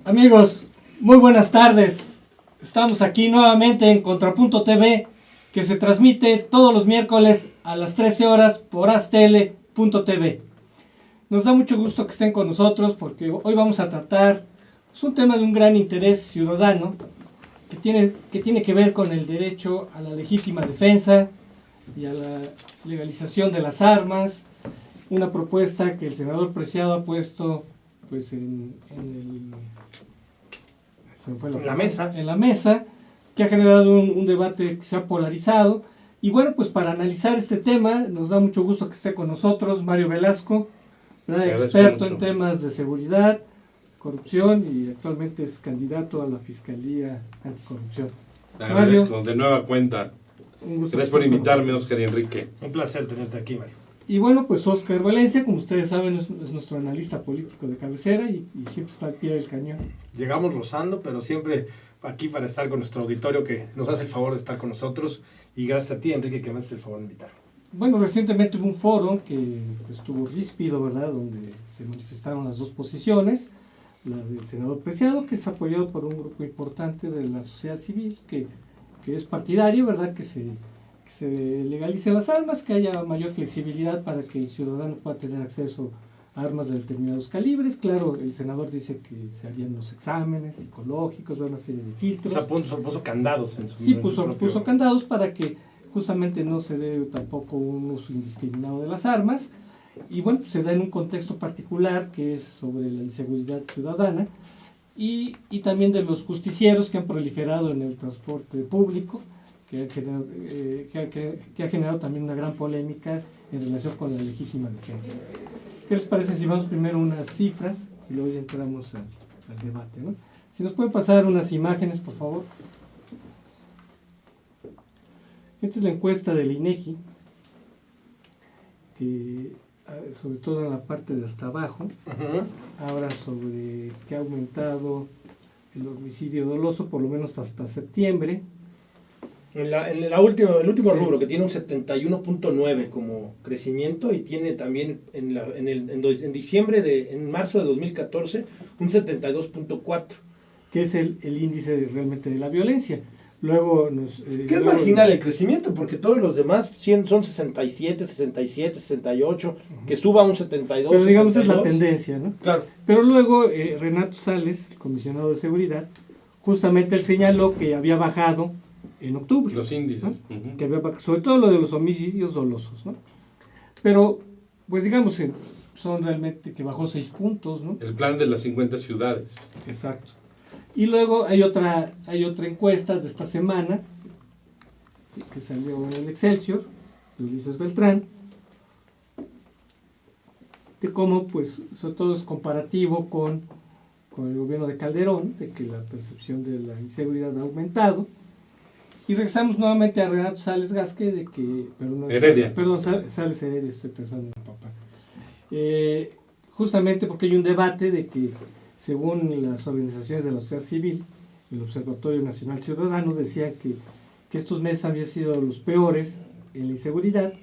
Amigos, muy buenas tardes. Estamos aquí nuevamente en Contrapunto TV, que se transmite todos los miércoles a las 13 horas por astl.tv. Nos da mucho gusto que estén con nosotros porque hoy vamos a tratar un tema de un gran interés ciudadano que tiene que ver con el derecho a la legítima defensa y a la legalización de las armas. Una propuesta que el senador Preciado ha puesto pues en la mesa, que ha generado un debate que se ha polarizado. Y bueno, pues para analizar este tema nos da mucho gusto que esté con nosotros Mario Velasco, experto en temas de seguridad, corrupción, y actualmente es candidato a la Fiscalía Anticorrupción. Mario, de nueva cuenta. Gracias por invitarme, Oscar y Enrique. Un placer tenerte aquí, Mario. Y bueno, pues Oscar Valencia, como ustedes saben, es nuestro analista político de cabecera y siempre está al pie del cañón. Llegamos rozando, pero siempre aquí para estar con nuestro auditorio que nos hace el favor de estar con nosotros. Y gracias a ti, Enrique, que me haces el favor de invitar. Bueno, recientemente hubo un foro que estuvo ríspido, ¿verdad?, donde se manifestaron las dos posiciones. La del senador Preciado, que es apoyado por un grupo importante de la sociedad civil, que es partidario, ¿verdad?, que se legalicen las armas, que haya mayor flexibilidad para que el ciudadano pueda tener acceso a armas de determinados calibres. Claro, el senador dice que se harían los exámenes psicológicos, una serie de filtros. O sea, puso candados en su... Sí, puso candados para que justamente no se dé tampoco un uso indiscriminado de las armas. Y bueno, pues se da en un contexto particular que es sobre la inseguridad ciudadana y también de los justicieros que han proliferado en el transporte público, que ha generado también una gran polémica en relación con la legítima defensa. ¿Qué les parece si vamos primero unas cifras y luego ya entramos al debate, ¿no? Si nos pueden pasar unas imágenes, por favor. Esta es la encuesta del INEGI, que sobre todo en la parte de hasta abajo, habla sobre que ha aumentado el homicidio doloso, por lo menos hasta septiembre. El último rubro, que tiene un 71.9 como crecimiento, y tiene también en marzo de 2014 un 72.4, que es el índice realmente de la violencia. Luego que es marginal el crecimiento, porque todos los demás son 67, 68, que suba a un 72. Pero digamos 72. Es la tendencia, ¿no? Claro. Pero luego Renato Sales, el comisionado de seguridad, justamente él señaló que había bajado en octubre. Los índices. ¿No? Que había bajado, sobre todo lo de los homicidios dolosos, ¿no? Pero, pues digamos, son realmente que bajó 6 puntos, ¿no? El plan de las 50 ciudades. Exacto. Y luego hay otra encuesta de esta semana que salió en el Excelsior, de Ulises Beltrán, de cómo, pues, sobre todo es comparativo con el gobierno de Calderón, de que la percepción de la inseguridad ha aumentado. Y regresamos nuevamente a Renato Sales Gasque, de que... Sales Heredia, estoy pensando en mi papá. Justamente porque hay un debate de que, según las organizaciones de la sociedad civil, el Observatorio Nacional Ciudadano decía que estos meses habían sido los peores en la inseguridad,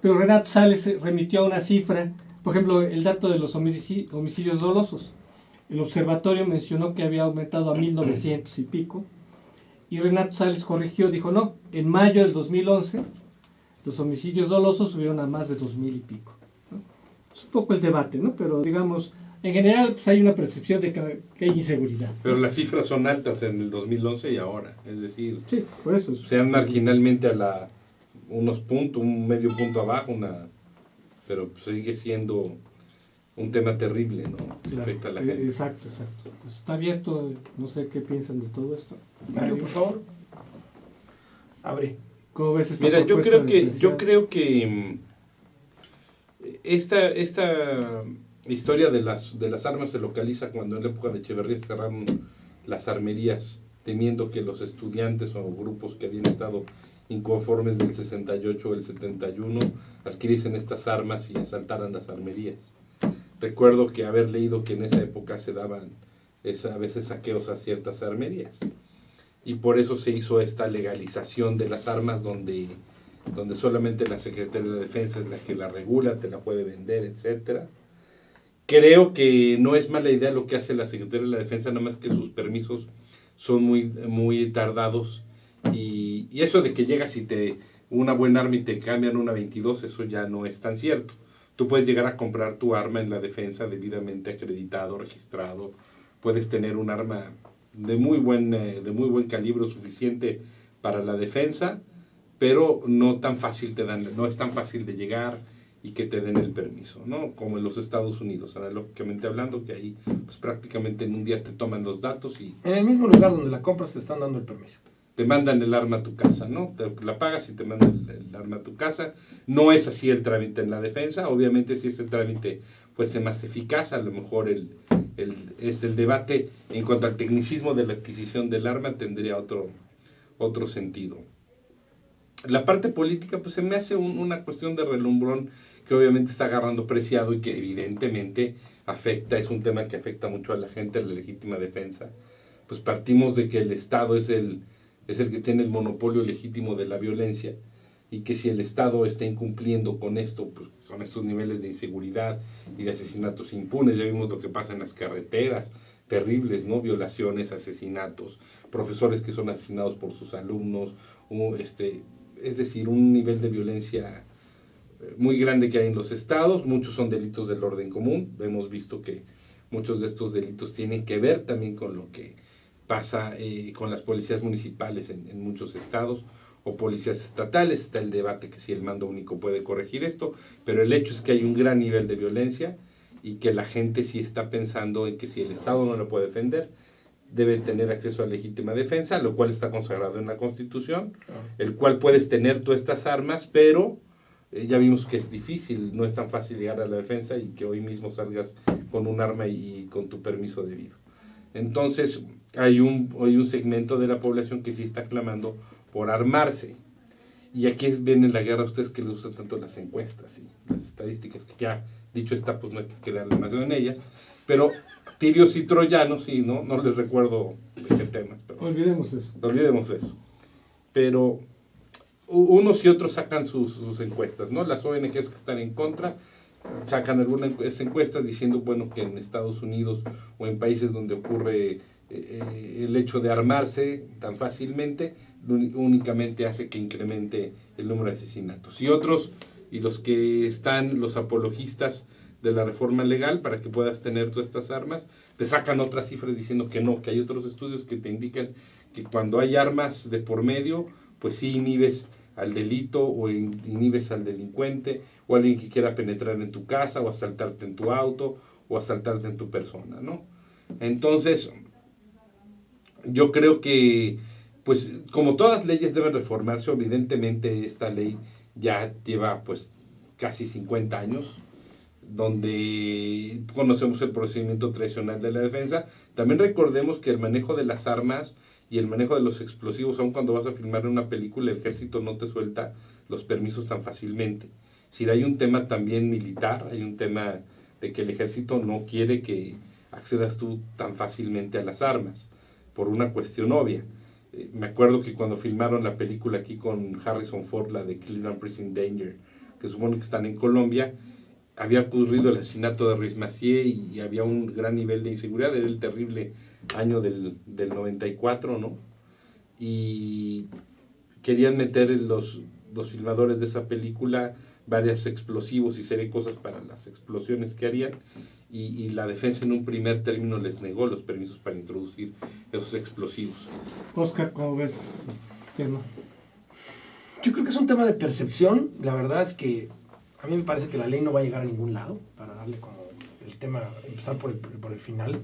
pero Renato Sales remitió a una cifra, por ejemplo, el dato de los homicidios dolosos. El observatorio mencionó que había aumentado a 1,900 y pico, y Renato Sales corrigió, dijo no, en mayo del 2011 los homicidios dolosos subieron a más de 2,000 y pico, ¿no? Es un poco el debate, ¿no? Pero digamos... En general, pues hay una percepción de que hay inseguridad. Pero las cifras son altas en el 2011 y ahora. Es decir, sí, por eso sean marginalmente unos puntos, un medio punto abajo, pero sigue siendo un tema terrible, ¿no? Que afecta a la gente. Exacto. Pues está abierto, no sé qué piensan de todo esto. Mario, por favor. Abre. ¿Cómo ves esta Mira, propuesta? yo creo que esta historia de las armas se localiza cuando en la época de Echeverría cerraron las armerías, temiendo que los estudiantes o grupos que habían estado inconformes del 68 o el 71 adquiriesen estas armas y asaltaran las armerías. Recuerdo que haber leído que en esa época se daban a veces saqueos a ciertas armerías, y por eso se hizo esta legalización de las armas donde solamente la Secretaría de Defensa es la que la regula, te la puede vender, etcétera. Creo que no es mala idea lo que hace la Secretaría de la Defensa, nada más que sus permisos son muy tardados. Y eso de que llegas y una buena arma y te cambian una 22, eso ya no es tan cierto. Tú puedes llegar a comprar tu arma en la defensa debidamente acreditado, registrado. Puedes tener un arma de muy buen calibre, suficiente para la defensa, pero no es tan fácil de llegar y que te den el permiso, ¿no? Como en los Estados Unidos, analógicamente hablando, que ahí pues prácticamente en un día te toman los datos y en el mismo lugar donde la compras te están dando el permiso. Te mandan el arma a tu casa, ¿no? La pagas y te mandan el arma a tu casa. No es así el trámite en la defensa. Obviamente, si ese trámite pues es más eficaz, a lo mejor el debate en cuanto al tecnicismo de la adquisición del arma tendría otro sentido. La parte política pues se me hace una cuestión de relumbrón que obviamente está agarrando preciado y que evidentemente es un tema que afecta mucho a la gente, a la legítima defensa. Pues partimos de que el Estado es el que tiene el monopolio legítimo de la violencia, y que si el Estado está incumpliendo con esto, pues, con estos niveles de inseguridad y de asesinatos impunes, ya vimos lo que pasa en las carreteras, terribles, ¿no? Violaciones, asesinatos, profesores que son asesinados por sus alumnos, es decir, un nivel de violencia muy grande que hay en los estados. Muchos son delitos del orden común. Hemos visto que muchos de estos delitos tienen que ver también con lo que pasa con las policías municipales en muchos estados o policías estatales. Está el debate que si el mando único puede corregir esto, pero el hecho es que hay un gran nivel de violencia y que la gente sí está pensando en que si el Estado no lo puede defender, debe tener acceso a legítima defensa, lo cual está consagrado en la Constitución, el cual puedes tener tú estas armas, pero ya vimos que es difícil, no es tan fácil llegar a la defensa y que hoy mismo salgas con un arma y con tu permiso debido. Entonces, hay un segmento de la población que sí está clamando por armarse. Y aquí viene la guerra a ustedes que les gustan tanto las encuestas y las estadísticas, que ya dicho está, pues no hay que crear demasiado en ellas, pero tirios y troyanos, sí, no les recuerdo de qué temas. Pero olvidemos eso. Pero unos y otros sacan sus encuestas, ¿no? Las ONGs que están en contra sacan algunas encuestas diciendo, bueno, que en Estados Unidos o en países donde ocurre el hecho de armarse tan fácilmente, únicamente hace que incremente el número de asesinatos. Y otros, y los que están, los apologistas de la reforma legal para que puedas tener tú estas armas, te sacan otras cifras diciendo que no, que hay otros estudios que te indican que cuando hay armas de por medio, pues sí inhibes al delito o inhibes al delincuente o alguien que quiera penetrar en tu casa o asaltarte en tu auto o asaltarte en tu persona, ¿no? Entonces, yo creo que, pues, como todas leyes deben reformarse, evidentemente esta ley ya lleva, pues, casi 50 años, donde conocemos el procedimiento tradicional de la defensa. También recordemos que el manejo de las armas y el manejo de los explosivos, aun cuando vas a filmar una película, el ejército no te suelta los permisos tan fácilmente. Si hay un tema también militar, hay un tema de que el ejército no quiere que accedas tú tan fácilmente a las armas, por una cuestión obvia. Me acuerdo que cuando filmaron la película aquí con Harrison Ford, la de Cleveland Prison Danger, que supone que están en Colombia, había ocurrido el asesinato de Ruiz Massieu y había un gran nivel de inseguridad. Era el terrible año del 94, ¿no? Y querían meter los filmadores de esa película varios explosivos y serie de cosas para las explosiones que harían, y la defensa en un primer término les negó los permisos para introducir esos explosivos. Oscar, ¿cómo ves el tema? Yo creo que es un tema de percepción. La verdad es que a mí me parece que la ley no va a llegar a ningún lado, para darle como el tema, empezar por el final.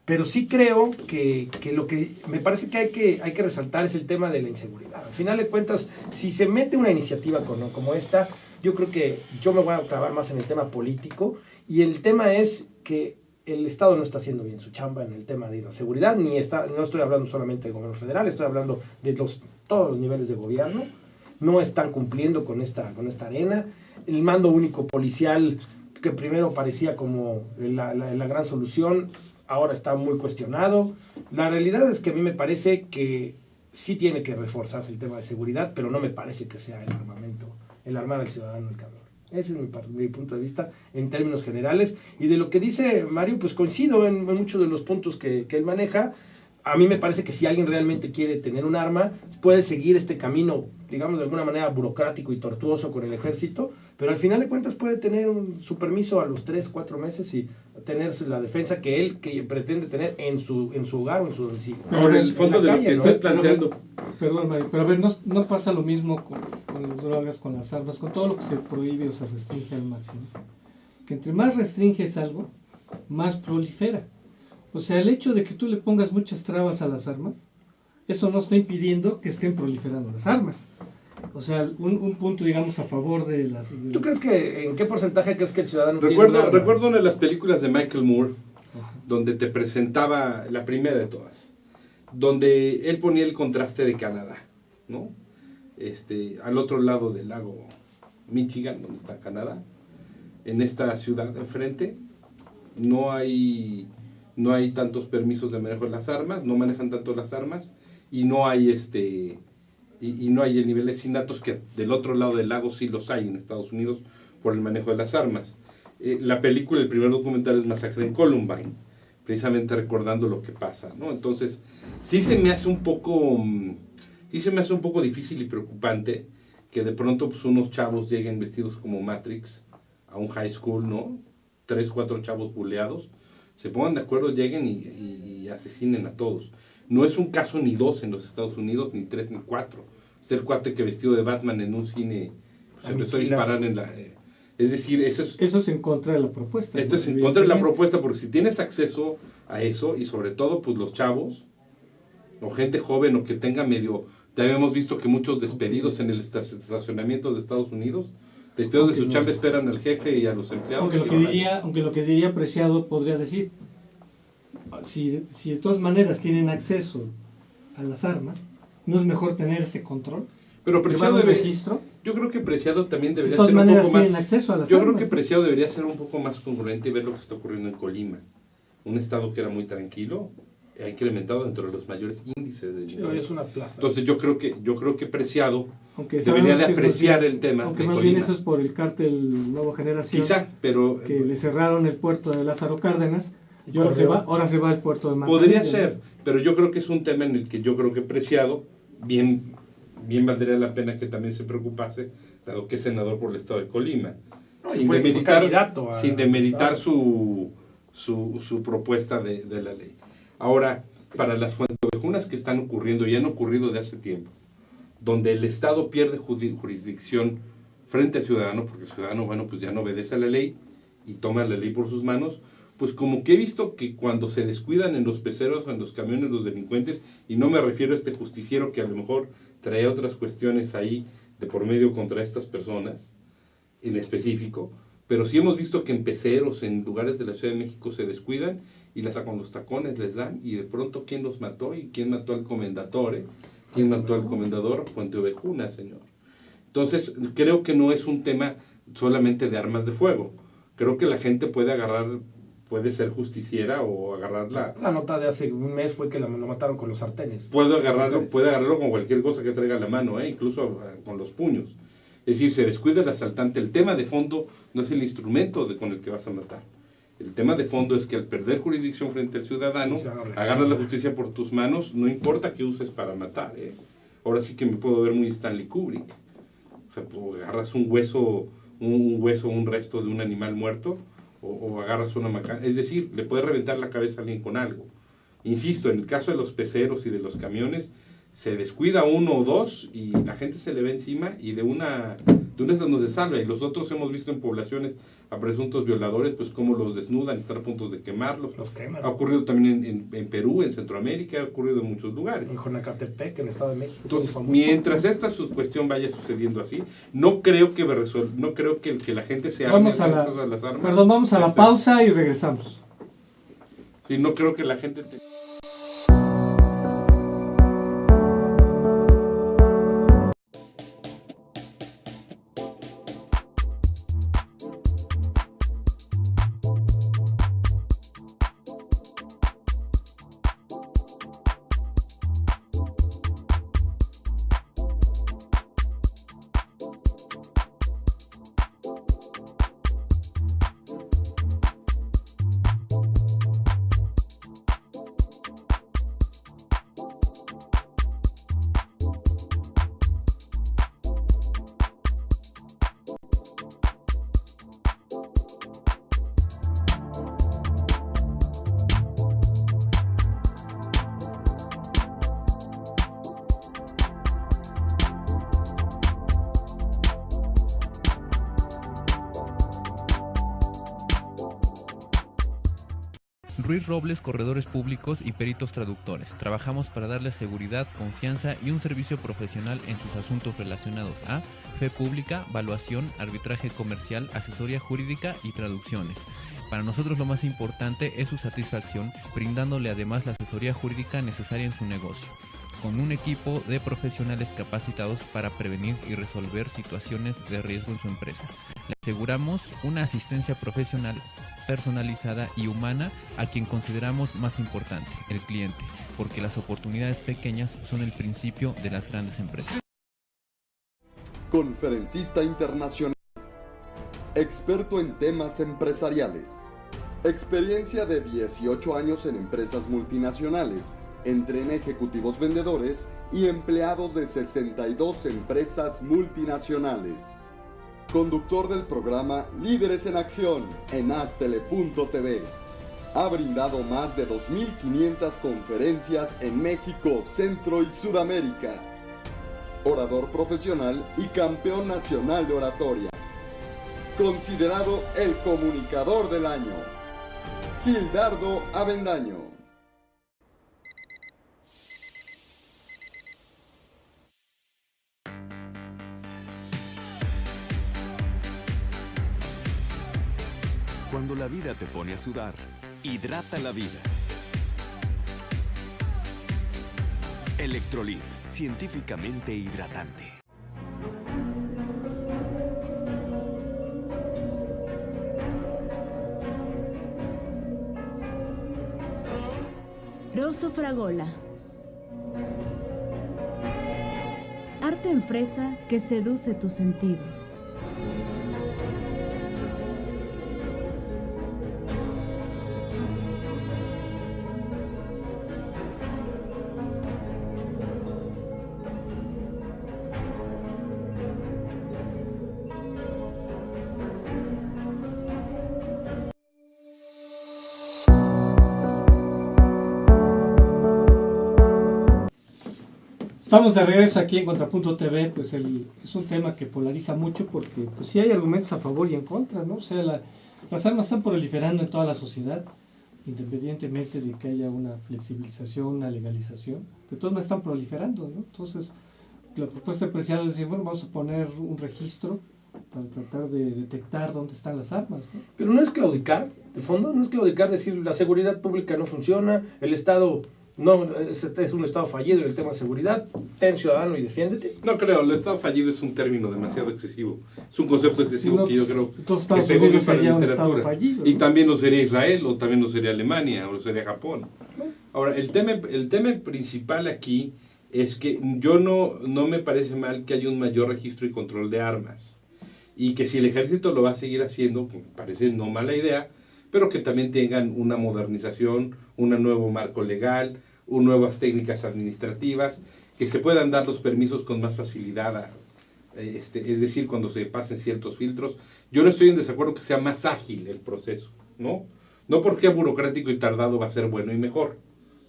Pero sí creo que lo que me parece que hay que resaltar es el tema de la inseguridad. Al final de cuentas, si se mete una iniciativa como esta, yo creo que yo me voy a clavar más en el tema político, y el tema es que el Estado no está haciendo bien su chamba en el tema de la seguridad, no estoy hablando solamente del gobierno federal, estoy hablando de todos los niveles de gobierno. No están cumpliendo con esta arena. El mando único policial, que primero parecía como la gran solución, ahora está muy cuestionado. La realidad es que a mí me parece que sí tiene que reforzarse el tema de seguridad, pero no me parece que sea el armar al ciudadano el camino. Ese es mi punto de vista en términos generales. Y de lo que dice Mario, pues coincido en muchos de los puntos que él maneja. A mí me parece que si alguien realmente quiere tener un arma, puede seguir este camino, digamos de alguna manera burocrático y tortuoso con el ejército, pero al final de cuentas puede tener su permiso a los 3-4 meses y tener la defensa que él pretende tener en su hogar o en su domicilio. Ahora, el fondo de lo que estoy planteando... Perdón, Mario, pero a ver, no pasa lo mismo con las drogas, con las armas, con todo lo que se prohíbe o se restringe al máximo. Que entre más restringes algo, más prolifera. O sea, el hecho de que tú le pongas muchas trabas a las armas, eso no está impidiendo que estén proliferando las armas. O sea, un punto, digamos, a favor de las... ¿Tú crees que, en qué porcentaje crees que el ciudadano Recuerdo una de las películas de Michael Moore, donde te presentaba la primera de todas, donde él ponía el contraste de Canadá, ¿no? Al otro lado del lago Michigan, donde está Canadá, en esta ciudad enfrente, no hay tantos permisos de manejo de las armas, no manejan tanto las armas, y no hay y no hay el nivel de asesinatos que del otro lado del lago sí los hay en Estados Unidos por el manejo de las armas. La película, el primer documental es Masacre en Columbine, precisamente recordando lo que pasa, ¿no? Entonces, sí se me hace un poco difícil y preocupante que de pronto pues, unos chavos lleguen vestidos como Matrix a un high school, ¿no? 3-4 chavos buleados, se pongan de acuerdo, lleguen y asesinen a todos. No es un caso ni 2 en los Estados Unidos, ni 3 ni 4. Es el cuate que vestido de Batman en un cine pues, empezó a disparar en la... es decir, eso es en contra de la propuesta. Esto es en contra de la propuesta, porque si tienes acceso a eso, y sobre todo pues los chavos, o gente joven, o que tenga medio... Ya habíamos visto que muchos despedidos en el estacionamiento de Estados Unidos, despedidos de su chamba, esperan al jefe y a los empleados. Aunque lo que diría Preciado podría decir, si de todas maneras tienen acceso a las armas, ¿no es mejor tener ese control? Pero Preciado registro. Yo creo que Preciado también debería ser un poco más... acceso a las yo armas, creo que Preciado debería ser un poco más congruente y ver lo que está ocurriendo en Colima. Un estado que era muy tranquilo, ha incrementado dentro de los mayores índices de nivel. Sí, es una plaza. Entonces yo creo que Preciado debería de apreciar el tema. Aunque más bien eso es por el cártel Nueva Generación. Quizá, pero... Que le cerraron el puerto de Lázaro Cárdenas. Y ahora se va al puerto de Manzanillo. Podría ser, pero yo creo que es un tema en el que yo creo que Preciado bien valdría la pena que también se preocupase, dado que es senador por el estado de Colima, sin demeritar su propuesta de la ley. Ahora, para las fuenteovejunas que están ocurriendo y han ocurrido de hace tiempo, donde el Estado pierde jurisdicción frente al ciudadano, porque el ciudadano, bueno, pues ya no obedece a la ley y toma la ley por sus manos, pues como que he visto que cuando se descuidan en los peceros o en los camiones los delincuentes, y no me refiero a este justiciero que a lo mejor trae otras cuestiones ahí de por medio contra estas personas en específico, pero sí hemos visto que en peceros, en lugares de la Ciudad de México se descuidan y con los tacones les dan, y de pronto ¿quién los mató? ¿Y quién mató al comendatore? ¿Quién mató al comendador? Fuenteovejuna, señor. Entonces, creo que no es un tema solamente de armas de fuego. Creo que la gente puede ser justiciera o agarrarla. La nota de hace un mes fue que lo mataron con los sartenes. Puede agarrarlo con cualquier cosa que traiga a la mano, incluso con los puños. Es decir, se descuida el asaltante. El tema de fondo no es el instrumento con el que vas a matar. El tema de fondo es que al perder jurisdicción frente al ciudadano, agarras la justicia por tus manos, no importa qué uses para matar. Ahora sí que me puedo ver muy Stanley Kubrick. O sea, agarras un hueso, un resto de un animal muerto, o agarras una macana. Es decir, le puedes reventar la cabeza a alguien con algo. Insisto, en el caso de los peceros y de los camiones, se descuida uno o dos y la gente se le ve encima y de una no se salva. Y los otros hemos visto en poblaciones a presuntos violadores, pues cómo los desnudan, están a punto de quemarlos. Los queman. Ha ocurrido también en Perú, en Centroamérica, ha ocurrido en muchos lugares. En Jonacatepec, en el Estado de México. Entonces, mientras esta cuestión vaya sucediendo así, no creo que la gente se arme a las armas. Perdón, vamos a la pausa y regresamos. Sí, no creo que la gente... Ruiz Robles, corredores públicos y peritos traductores. Trabajamos para darles seguridad, confianza y un servicio profesional en sus asuntos relacionados a fe pública, valuación, arbitraje comercial, asesoría jurídica y traducciones. Para nosotros lo más importante es su satisfacción, brindándole además la asesoría jurídica necesaria en su negocio, con un equipo de profesionales capacitados para prevenir y resolver situaciones de riesgo en su empresa. Le aseguramos una asistencia profesional personalizada y humana a quien consideramos más importante, el cliente, porque las oportunidades pequeñas son el principio de las grandes empresas. Conferencista internacional, experto en temas empresariales, experiencia de 18 años en empresas multinacionales, entrena ejecutivos vendedores y empleados de 62 empresas multinacionales. Conductor del programa Líderes en Acción en Astele.tv. Ha brindado más de 2.500 conferencias en México, Centro y Sudamérica. Orador profesional y campeón nacional de oratoria. Considerado el comunicador del año. Gildardo Avendaño. Cuando la vida te pone a sudar, hidrata la vida. Electrolit, científicamente hidratante. Rosso Fragola. Arte en fresa que seduce tus sentidos. Estamos de regreso aquí en Contrapunto TV, pues es un tema que polariza mucho porque pues sí hay argumentos a favor y en contra, ¿no? O sea, las armas están proliferando en toda la sociedad, independientemente de que haya una flexibilización, una legalización, de todas maneras están proliferando, ¿no? Entonces, la propuesta del preciado es decir, bueno, vamos a poner un registro para tratar de detectar dónde están las armas, ¿no? Pero no es claudicar, de fondo, no es claudicar, decir la seguridad pública no funciona, el Estado no es un Estado fallido en el tema de seguridad, ten ciudadano y defiéndete. No creo, el Estado fallido es un término demasiado excesivo, es un concepto excesivo No, que yo creo entonces que Estados pegó Unidos bien para sería la un Estado literatura. fallido, ¿no? Y también lo sería Israel, o también lo sería Alemania, o lo sería Japón. Ahora, el tema principal aquí es que yo no me parece mal que haya un mayor registro y control de armas, y que si el ejército lo va a seguir haciendo, que me parece no mala idea, pero que también tengan una modernización, un nuevo marco legal, nuevas técnicas administrativas, que se puedan dar los permisos con más facilidad, es decir, cuando se pasen ciertos filtros. Yo no estoy en desacuerdo que sea más ágil el proceso, ¿no? No porque burocrático y tardado va a ser bueno y mejor,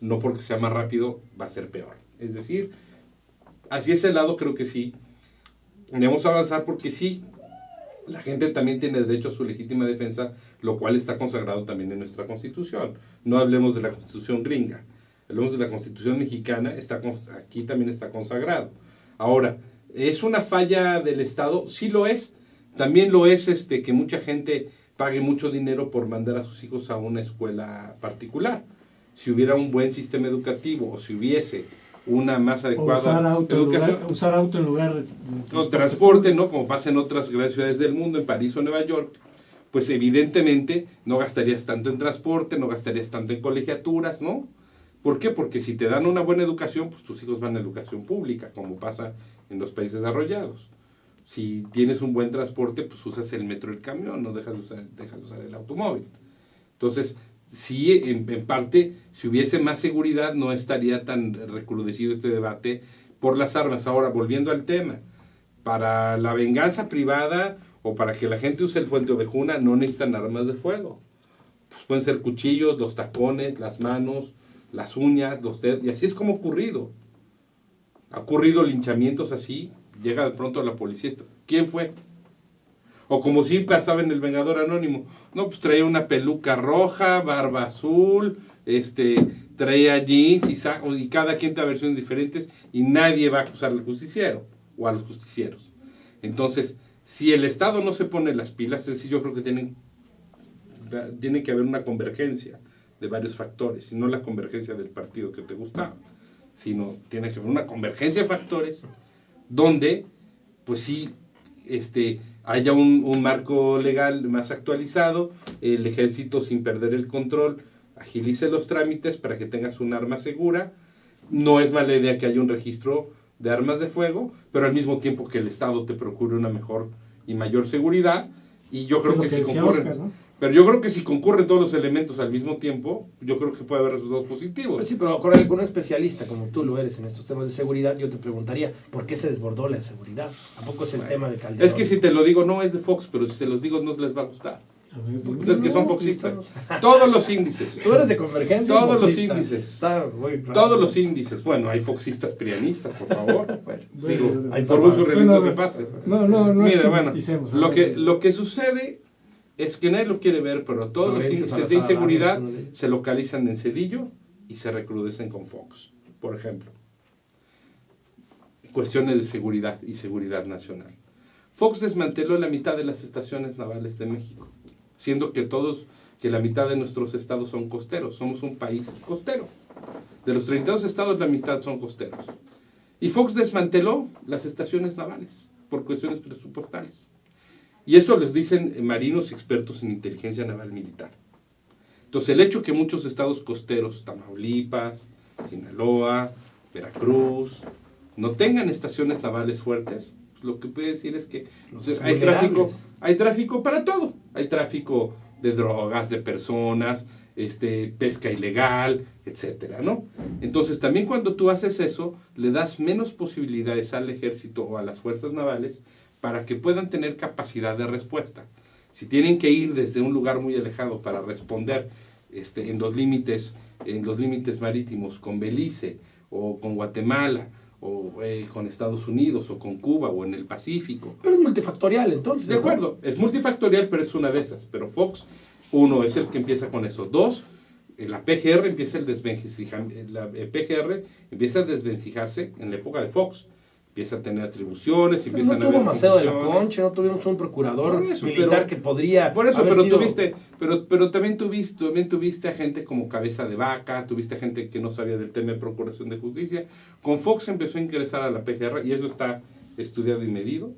no porque sea más rápido va a ser peor. Es decir, hacia ese lado creo que sí, debemos avanzar porque sí, la gente también tiene derecho a su legítima defensa, lo cual está consagrado también en nuestra Constitución. No hablemos de la Constitución gringa, hablemos de la Constitución mexicana, aquí también está consagrado. Ahora, ¿es una falla del Estado? Sí lo es. También lo es que mucha gente pague mucho dinero por mandar a sus hijos a una escuela particular. Si hubiera un buen sistema educativo, o si hubiese una más adecuada usar auto en lugar de transporte, ¿no? Como pasa en otras grandes ciudades del mundo, en París o Nueva York, pues evidentemente no gastarías tanto en transporte, no gastarías tanto en colegiaturas, ¿no? ¿Por qué? Porque si te dan una buena educación, pues tus hijos van a educación pública, como pasa en los países desarrollados. Si tienes un buen transporte, pues usas el metro y el camión, no dejas de usar el automóvil. Entonces, sí, en parte, si hubiese más seguridad, no estaría tan recrudecido este debate por las armas. Ahora, volviendo al tema, para la venganza privada o para que la gente use el fuente ovejuna, no necesitan armas de fuego. Pues pueden ser cuchillos, los tacones, las manos, las uñas, los dedos, y así es como ha ocurrido. Ha ocurrido linchamientos así, llega de pronto la policía. ¿Quién fue? O como sí pasaba en El Vengador Anónimo. No, pues traía una peluca roja, barba azul, traía jeans y cada quien trae versiones diferentes y nadie va a acusar al justiciero o a los justicieros. Entonces, si el Estado no se pone las pilas, es decir, yo creo que tiene que haber una convergencia de varios factores, y no la convergencia del partido que te gustaba, sino tiene que haber una convergencia de factores donde, pues sí, haya un marco legal más actualizado, el ejército sin perder el control agilice los trámites para que tengas un arma segura. No es mala idea que haya un registro de armas de fuego, pero al mismo tiempo que el Estado te procure una mejor y mayor seguridad, y yo creo que si concurren, Oscar, ¿no? Pero yo creo que si concurren todos los elementos al mismo tiempo, yo creo que puede haber resultados positivos. Pues sí, pero con algún especialista, como tú lo eres en estos temas de seguridad, yo te preguntaría, ¿por qué se desbordó la seguridad? ¿A poco es el tema de Calderón? Es que si te lo digo, no es de Fox, pero si se los digo, no les va a gustar. Ustedes que son foxistas. Todos los índices. Tú eres de Convergencia. Todos los índices. Todos los índices. Bueno, hay foxistas prianistas, por favor. Digo, por mucho realismo que pase. No. Mira, bueno, lo que sucede es que nadie lo quiere ver, pero todos los índices de inseguridad se localizan en Cedillo y se recrudecen con Fox, por ejemplo. Cuestiones de seguridad y seguridad nacional. Fox desmanteló la mitad de las estaciones navales de México, siendo que la mitad de nuestros estados son costeros. Somos un país costero. De los 32 estados, la mitad son costeros. Y Fox desmanteló las estaciones navales por cuestiones presupuestales. Y eso les dicen marinos expertos en inteligencia naval militar. Entonces, el hecho que muchos estados costeros, Tamaulipas, Sinaloa, Veracruz, no tengan estaciones navales fuertes, pues lo que puede decir es que hay tráfico para todo. Hay tráfico de drogas, de personas, pesca ilegal, etcétera, ¿no? Entonces, también cuando tú haces eso, le das menos posibilidades al ejército o a las fuerzas navales para que puedan tener capacidad de respuesta. Si tienen que ir desde un lugar muy alejado para responder en los límites marítimos con Belice o con Guatemala o con Estados Unidos o con Cuba o en el Pacífico. Pero es multifactorial entonces. De acuerdo, es multifactorial, pero es una de esas. Pero Fox, uno, es el que empieza con eso. Dos, la PGR empieza a desvencijarse en la época de Fox. Empieza a tener atribuciones, pero empiezan a haber Macedo de la Concha, no tuvimos un procurador militar que podría por eso, haber pero sido... pero también tuviste a gente como Cabeza de Vaca, tuviste a gente que no sabía del tema de procuración de justicia. Con Fox empezó a ingresar a la PGR, y eso está estudiado y medido.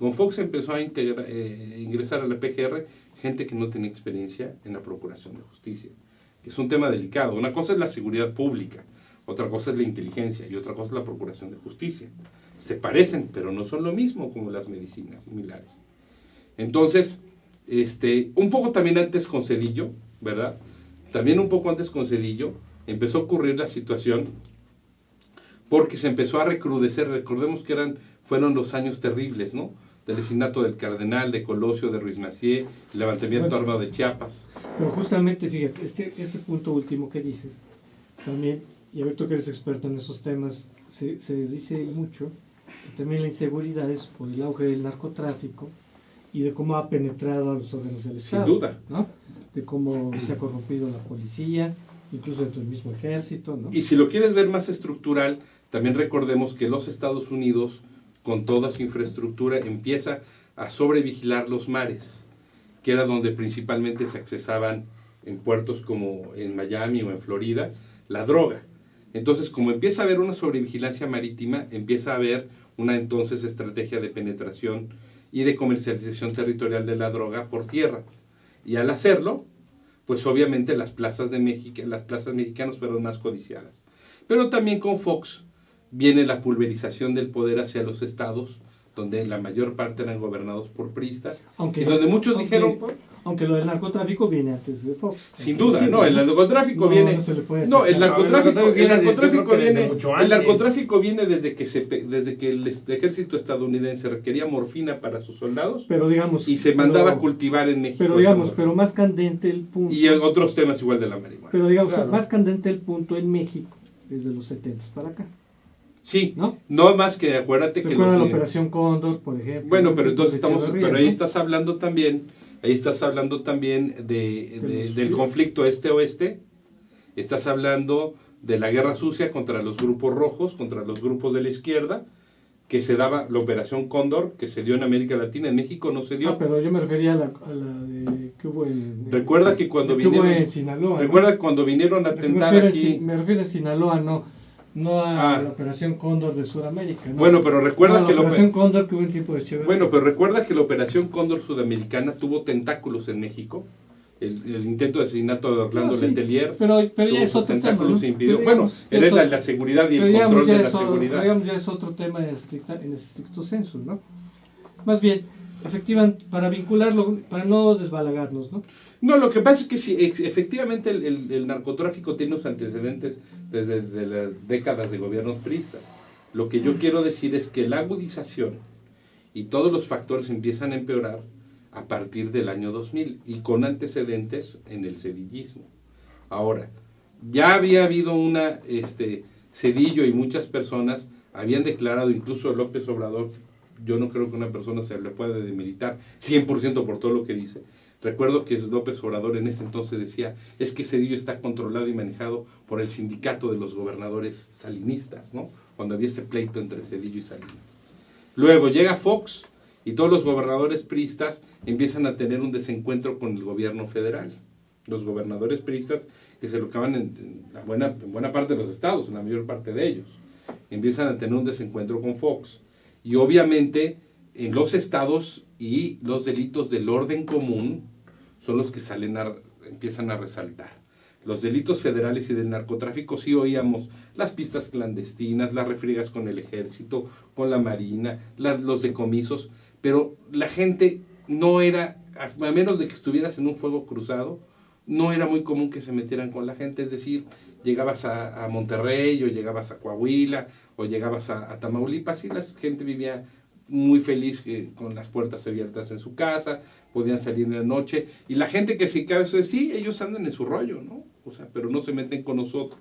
Con Fox empezó a ingresar a la PGR gente que no tenía experiencia en la procuración de justicia, que es un tema delicado. Una cosa es la seguridad pública, otra cosa es la inteligencia y otra cosa es la procuración de justicia. Se parecen, pero no son lo mismo como las medicinas similares. Entonces, un poco también antes con Cedillo, ¿verdad? También un poco antes con Cedillo empezó a ocurrir la situación porque se empezó a recrudecer. Recordemos que fueron los años terribles, ¿no? Del asesinato del Cardenal, de Colosio, de Ruiz Massieu, el levantamiento armado de Chiapas. Pero justamente, fíjate, este punto último que dices, también, y a ver tú que eres experto en esos temas, se dice mucho, que también la inseguridad es por el auge del narcotráfico y de cómo ha penetrado a los órganos del Estado. Sin duda. ¿No? De cómo se ha corrompido la policía, incluso dentro del mismo ejército, ¿no? Y si lo quieres ver más estructural, también recordemos que los Estados Unidos, con toda su infraestructura, empieza a sobrevigilar los mares, que era donde principalmente se accesaban en puertos como en Miami o en Florida, la droga. Entonces, como empieza a haber una sobrevigilancia marítima, empieza a haber una entonces estrategia de penetración y de comercialización territorial de la droga por tierra. Y al hacerlo, pues obviamente las plazas mexicanas fueron más codiciadas. Pero también con Fox viene la pulverización del poder hacia los estados, donde la mayor parte eran gobernados por priistas, y donde muchos dijeron... Aunque lo del narcotráfico viene antes de Fox. Sin duda, no, el narcotráfico viene... el narcotráfico viene desde que el ejército estadounidense requería morfina para sus soldados, pero digamos, y se mandaba a cultivar en México. Pero más candente el punto... Y otros temas igual de la marihuana. Pero digamos, más candente el punto en México desde los 70 para acá. Sí, ¿no? no más que acuérdate que Recuerda la Operación Cóndor, por ejemplo. bueno, pero de entonces estamos, Echeverría, pero ahí ¿no? estás hablando también, del conflicto este-oeste, estás hablando de la guerra sucia contra los grupos rojos, contra los grupos de la izquierda, que se daba la Operación Cóndor, que se dio en América Latina, en México no se dio. Pero yo me refería a la que hubo Recuerda que cuando que hubo vinieron, en Sinaloa. recuerda que cuando vinieron a atentar aquí. Me refiero en Sinaloa, no a la Operación Cóndor de Sudamérica. ¿no? Bueno, pero recuerda que la Operación Cóndor que hubo en tiempo de Echeverría. Bueno, pero recuerda que la Operación Cóndor Sudamericana tuvo tentáculos en México. El intento de asesinato de Orlando Letelier. Pero tuvo ya es sus otro tema, tentáculos ¿no? impidió. Pero digamos, Bueno, era la seguridad y el control de la seguridad. Digamos, ya es otro tema en estricto sensu, ¿no? Más bien, efectivamente, para vincularlo, para no desbalagarnos, ¿no? No, lo que pasa es que sí, efectivamente el narcotráfico tiene unos antecedentes desde las décadas de gobiernos priistas. Lo que yo quiero decir es que la agudización y todos los factores empiezan a empeorar a partir del año 2000 y con antecedentes en el sedillismo. Ahora, ya había habido Cedillo y muchas personas habían declarado, incluso López Obrador, yo no creo que una persona se le pueda demeritar 100% por todo lo que dice. Recuerdo que López Obrador en ese entonces decía, es que Cedillo está controlado y manejado por el sindicato de los gobernadores salinistas, ¿no? Cuando había ese pleito entre Cedillo y Salinas. Luego llega Fox y todos los gobernadores priistas empiezan a tener un desencuentro con el gobierno federal. Los gobernadores priistas que se locaban en buena parte de los estados, en la mayor parte de ellos, empiezan a tener un desencuentro con Fox. Y obviamente en los estados y los delitos del orden común son los que empiezan a resaltar. Los delitos federales y del narcotráfico sí oíamos las pistas clandestinas, las refriegas con el ejército, con la marina, los decomisos, pero la gente no era, a menos de que estuvieras en un fuego cruzado, no era muy común que se metieran con la gente, es decir, llegabas a Monterrey, o llegabas a Coahuila, o llegabas a Tamaulipas, y la gente vivía muy feliz con las puertas abiertas en su casa, podían salir en la noche, y la gente que se cabe eso es, sí, ellos andan en su rollo, ¿no? O sea, pero no se meten con nosotros.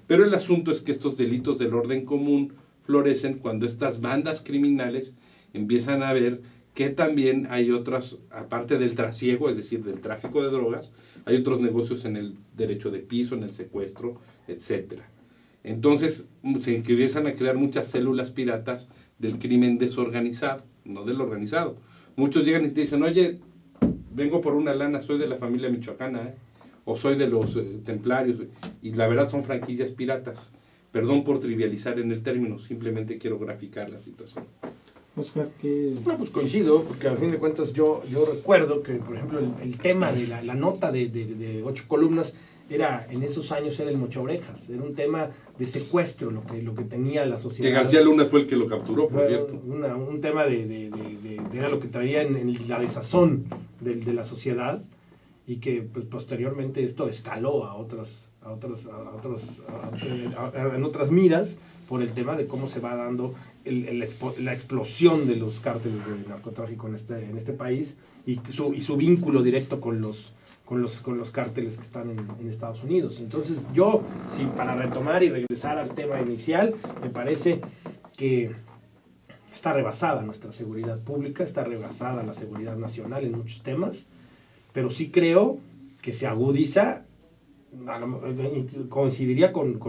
Pero el asunto es que estos delitos del orden común florecen cuando estas bandas criminales empiezan a ver que también hay otras, aparte del trasiego, es decir, del tráfico de drogas, hay otros negocios en el derecho de piso, en el secuestro, etcétera. Entonces se empiezan a crear muchas células piratas del crimen desorganizado, no del organizado. Muchos llegan y te dicen, oye, vengo por una lana, soy de la familia michoacana, o soy de los templarios, y la verdad son franquicias piratas. Perdón por trivializar en el término, simplemente quiero graficar la situación. Oscar, que... No, pues coincido, porque al fin de cuentas yo recuerdo que, por ejemplo, el tema de la nota de 8 columnas en esos años era el mochaorejas, era un tema de secuestro lo que tenía la sociedad. Que García Luna fue el que lo capturó, por cierto. Un tema era lo que traía en la desazón de la sociedad, y que pues, posteriormente esto escaló en otras miras por el tema de cómo se va dando la explosión de los cárteles de narcotráfico en este país, y su vínculo directo con los cárteles que están en Estados Unidos. Entonces para retomar y regresar al tema inicial, me parece que está rebasada nuestra seguridad pública, está rebasada la seguridad nacional en muchos temas, pero sí creo que se agudiza. Coincidiría con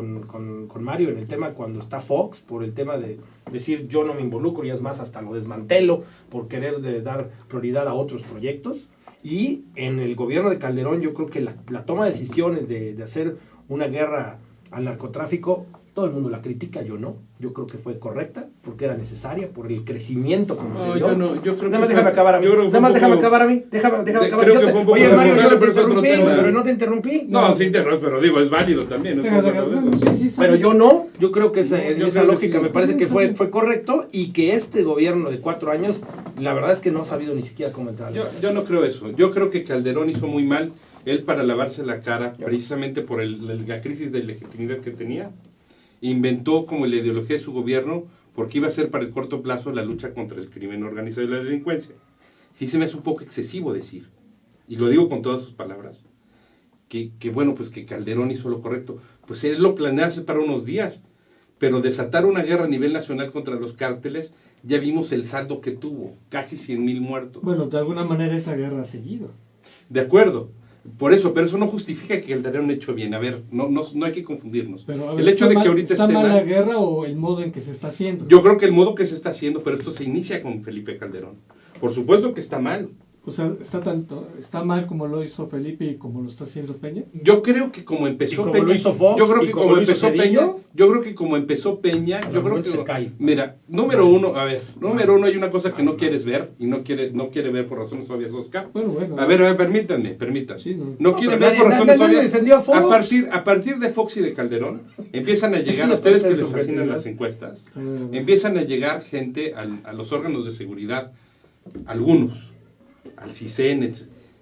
Mario en el tema cuando está Fox, por el tema de decir yo no me involucro, y es más, hasta lo desmantelo por querer dar prioridad a otros proyectos. Y en el gobierno de Calderón yo creo que la toma de decisiones de hacer una guerra al narcotráfico, todo el mundo la critica, yo no. Yo creo que fue correcta, porque era necesaria, por el crecimiento como se dio. Yo creo nada más déjame acabar a mí. Déjame acabar a mí. Oye, Mario, yo te interrumpí, pero no te interrumpí. No, sí interrumpí, pero digo, es válido también. Pero yo no. Yo creo que esa lógica me parece que fue correcto, y que este gobierno de 4 años, la verdad es que no ha sabido ni siquiera cómo entrar. Yo no creo eso. Yo creo que Calderón hizo muy mal, él para lavarse la cara, precisamente por la crisis de legitimidad que tenía. Inventó como la ideología de su gobierno, porque iba a ser para el corto plazo la lucha contra el crimen organizado y la delincuencia. Sí se me hace un poco excesivo decir, y lo digo con todas sus palabras, que bueno, pues que Calderón hizo lo correcto. Pues él lo planeó hace para unos días, pero desatar una guerra a nivel nacional contra los cárteles, ya vimos el saldo que tuvo, casi 100,000 muertos. Bueno, de alguna manera esa guerra ha seguido. De acuerdo, por eso, pero eso no justifica que el han hecho bien. A ver, no hay que confundirnos. Pero, a ver, el hecho de que ahorita ¿está esté mal la mal, guerra o el modo en que se está haciendo? yo creo que el modo que se está haciendo, pero esto se inicia con Felipe Calderón. Por supuesto que está mal. O sea, ¿está mal como lo hizo Felipe y como lo está haciendo Peña? Yo creo que como empezó ¿Y como Peña, lo hizo Fox? yo creo ¿Y que como como lo hizo empezó Cedillo? Peña, yo creo que como empezó Peña, A lo yo creo mejor que se cae. mira, número uno hay una cosa que no quieres ver y no quiere ver por razones obvias, Oscar. Bueno. A ver, permítanme. Sí, no. No quiere pero ver por nadie razones obvias. defendió a Fox. A partir de Fox y de Calderón, empiezan a llegar, la a ustedes parte que de les fascinan subjetividad. las encuestas, A ver. empiezan a llegar gente a los órganos de seguridad, algunos, al CISEN, etc.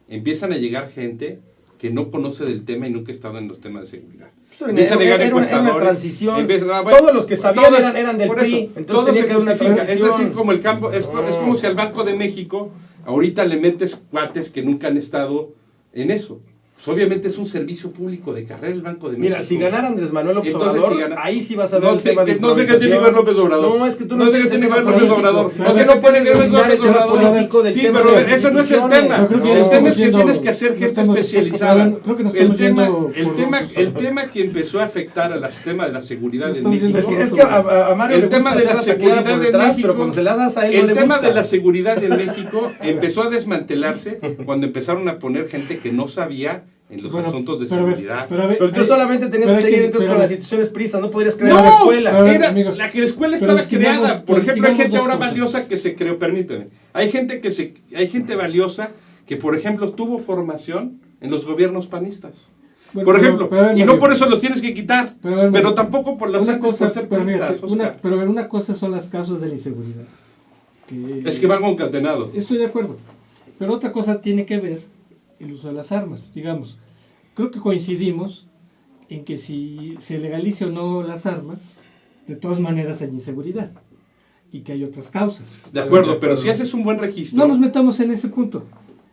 Empiezan a llegar gente que no conoce del tema y nunca ha estado en los temas de seguridad. Empiezan a llegar Era una encuestadores. transición. Bueno, Todos los que sabían eran del por PRI, eso, entonces todo tenía se que haber una justifica. transición. Es decir, como el campo, es como si al Banco de México ahorita le metes cuates que nunca han estado en eso. Pues obviamente es un servicio público de carrera el Banco de México. Mira, si ganara Andrés Manuel López Entonces, Obrador, si gana- ahí sí vas a ver No el tema de sé qué tiene que ver López Obrador. No, es que tú no sé qué entiendes el tiene que ver tema López político. Obrador. Es que no puedes dominar el tema político del Sí, tema pero de las ese no es el instituciones. tema. Yo creo que El ya tema es que estamos yendo- tienes que hacer no gente estamos- especializada. creo que nos estamos yendo El tema que empezó a afectar al sistema de la seguridad Nos en estamos yendo México. Es que a Mario El le tema gusta de la hacer tacleada seguridad por en detrás, México, pero cuando se la das a él no el le tema gusta. de la seguridad en México empezó a desmantelarse cuando empezaron a poner gente que no sabía en los Bueno, asuntos de pero a ver, seguridad. Pero tú solamente tenías pero que es seguir que- entonces pero- con las instituciones pristas, no podrías crear No, una escuela. pero- era, amigos, la escuela pero estaba distingamos- creada. Por pero ejemplo, hay gente distingamos ahora dos cosas. valiosa que se creó, permíteme. Hay gente valiosa que, por ejemplo, tuvo formación en los gobiernos panistas. Bueno, Por pero- ejemplo, pero a ver, y no Mario, por eso los tienes que quitar, pero a ver, Mario, tampoco por los una antes cosa, por ser pero, fíjate, panistas, Oscar. pero a ver, una cosa son las causas de la inseguridad. Es que van concatenados. Estoy de acuerdo. Pero otra cosa tiene que ver el uso de las armas. Digamos, creo que coincidimos en que si se legalice o no las armas, de todas maneras hay inseguridad y que hay otras causas. De acuerdo, pero si haces un buen registro. No nos metamos en ese punto.